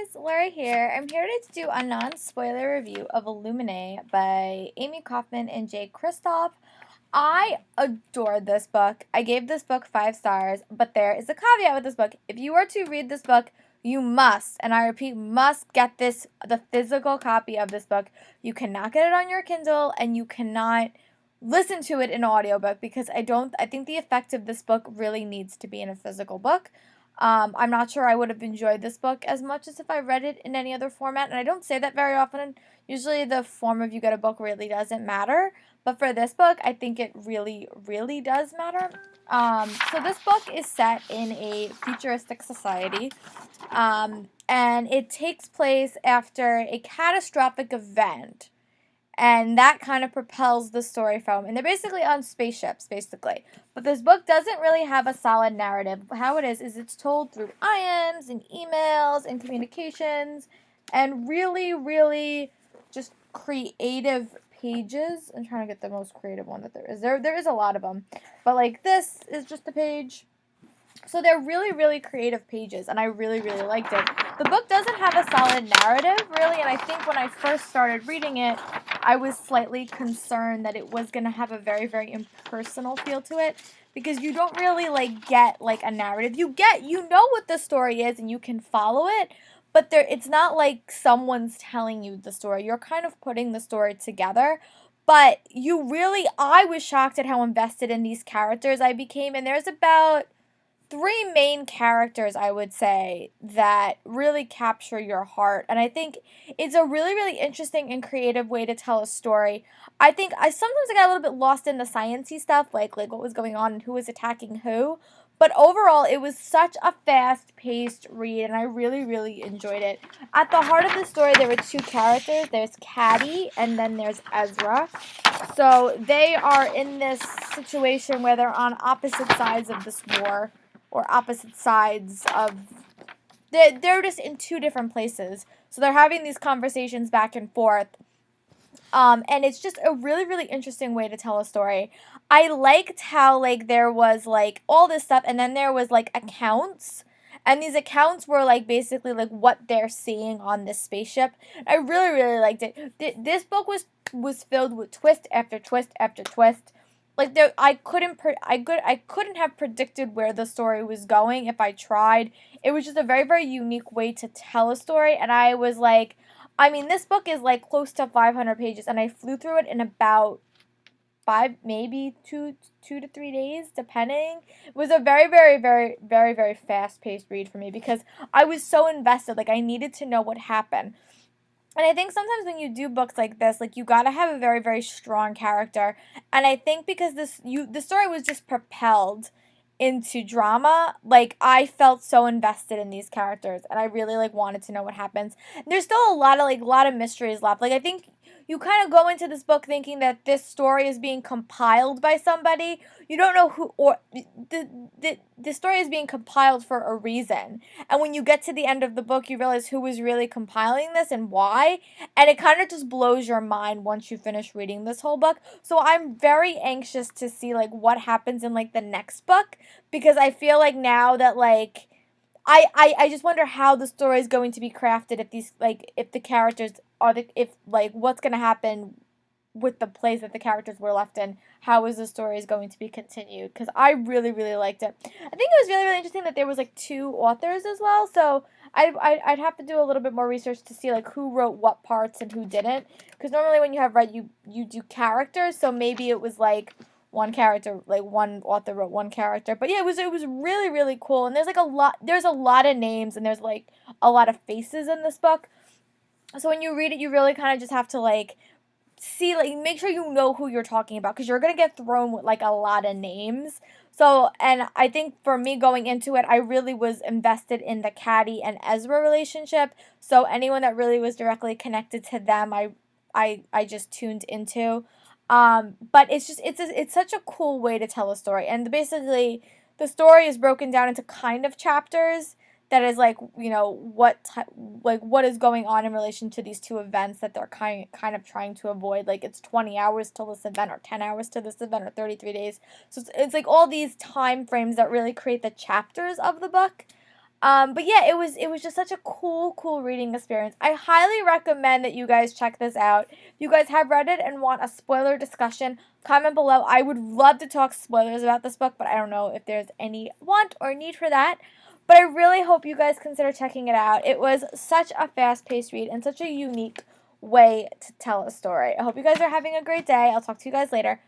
guys, Laura here. I'm here to do a non-spoiler review of Illuminae by Amy Kaufman and Jay Kristoff. I adored this book. I gave this book 5 stars, but there is a caveat with this book. If you are to read this book, you must, and I repeat, must get the physical copy of this book. You cannot get it on your Kindle, and you cannot listen to it in audiobook because I think the effect of this book really needs to be in a physical book. I'm not sure I would have enjoyed this book as much as if I read it in any other format, and I don't say that very often. Usually the form of you get a book really doesn't matter, but for this book, I think it really, really does matter. So this book is set in a futuristic society, and it takes place after a catastrophic event. And that kind of propels the story forward. And they're basically on spaceships, basically. But this book doesn't really have a solid narrative. How it is it's told through IMs and emails and communications and really, really just creative pages. I'm trying to get the most creative one that there is. There is a lot of them. But, like, this is just a page. So they're really, really creative pages, and I really, really liked it. The book doesn't have a solid narrative, really, and I think when I first started reading it, I was slightly concerned that it was going to have a very, very impersonal feel to it, because you don't really, get, a narrative. You know what the story is, and you can follow it, but it's not like someone's telling you the story. You're kind of putting the story together. But I was shocked at how invested in these characters I became, and there's about 3 main characters, I would say, that really capture your heart. And I think it's a really, really interesting and creative way to tell a story. I think I sometimes got a little bit lost in the sciencey stuff, like what was going on and who was attacking who. But overall, it was such a fast-paced read, and I really, really enjoyed it. At the heart of the story, there were 2 characters. There's Caddy, and then there's Ezra. So they are in this situation where they're on opposite sides of this war, or opposite sides of, they're just in 2 different places. So they're having these conversations back and forth. And it's just a really, really interesting way to tell a story. I liked how, there was, all this stuff, and then there was, accounts. And these accounts were, basically, what they're seeing on this spaceship. I really, really liked it. This book was filled with twist after twist after twist. I couldn't have predicted where the story was going if I tried. It was just a very, very unique way to tell a story, and I was this book is close to 500 pages, and I flew through it in about 5, maybe 2 to 3 days, depending. It was a very, very, very, very, very fast-paced read for me because I was so invested. I needed to know what happened. And I think sometimes when you do books like this, you gotta have a very, very strong character. And I think because the story was just propelled into drama, I felt so invested in these characters, and I really wanted to know what happens. And there's still a lot of mysteries left. I think you kind of go into this book thinking that this story is being compiled by somebody. You don't know who, or the story is being compiled for a reason. And when you get to the end of the book, you realize who was really compiling this and why. And it kind of just blows your mind once you finish reading this whole book. So I'm very anxious to see what happens in the next book, because I feel now that I just wonder how the story is going to be crafted, if these if the characters are what's going to happen with the place that the characters were left in. How is the story is going to be continued? Because I really, really liked it. I think it was really, really interesting that there was 2 authors as well. So I'd have to do a little bit more research to see who wrote what parts and who didn't. Because normally when you have you do characters. So maybe it was one character, one author wrote one character. But yeah, it was really, really cool. And there's there's a lot of names, and there's a lot of faces in this book. So when you read it, you really kind of just have to see, make sure you know who you're talking about, because you're going to get thrown with a lot of names. So, and I think for me going into it, I really was invested in the Caddy and Ezra relationship. So anyone that really was directly connected to them, I just tuned into. But it's such a cool way to tell a story. And basically, the story is broken down into kind of chapters that is what is going on in relation to these 2 events that they're kind of trying to avoid. It's 20 hours till this event, or 10 hours to this event, or 33 days. So it's all these time frames that really create the chapters of the book. But yeah, it was just such a cool reading experience. I highly recommend that you guys check this out. If you guys have read it and want a spoiler discussion, comment below. I would love to talk spoilers about this book, but I don't know if there's any want or need for that. But I really hope you guys consider checking it out. It was such a fast-paced read and such a unique way to tell a story. I hope you guys are having a great day. I'll talk to you guys later.